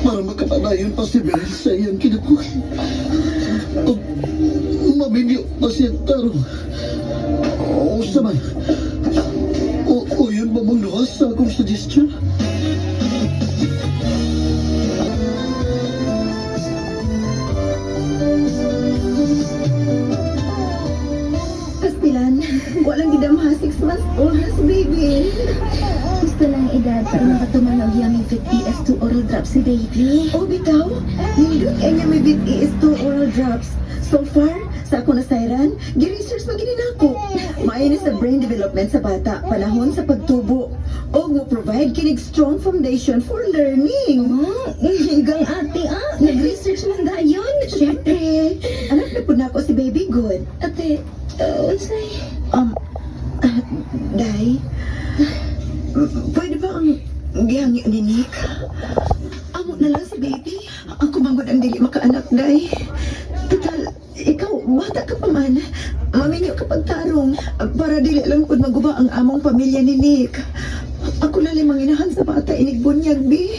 para makapanayon pa si Beryl sa iyang kinabuhi. O mabibyo pa siya tarong. O saman, o yun ba mong luhas sa akong suggestion? Pastilan, walang gidamha 6 months old na si baby. Gusto lang edad para makatumanog yung Vit ES2 oral drop si baby. O bitaw, nindot kanya may Vit ES2 oral drops. So far, sa ako na sayran, gi-research maginin ako. Maayon sa brain development sa bata, panahon sa pagtubo. O mo provide kinig strong foundation for learning. Higang ate nag-research man dayon. Siyempre, anak na po na ako si baby good. Ate, unsay? Day, pwede ba ang gihangi ni Nick? Amo na lang si baby. Ako manggod ang dili makaanak, Day. Total, ikaw, bata ka pa man. Maminyo ka pagtarong para dili lang kung maguba ang among pamilya ni Nick. Ako na limang inahan sa bata, inigbunyag, bi.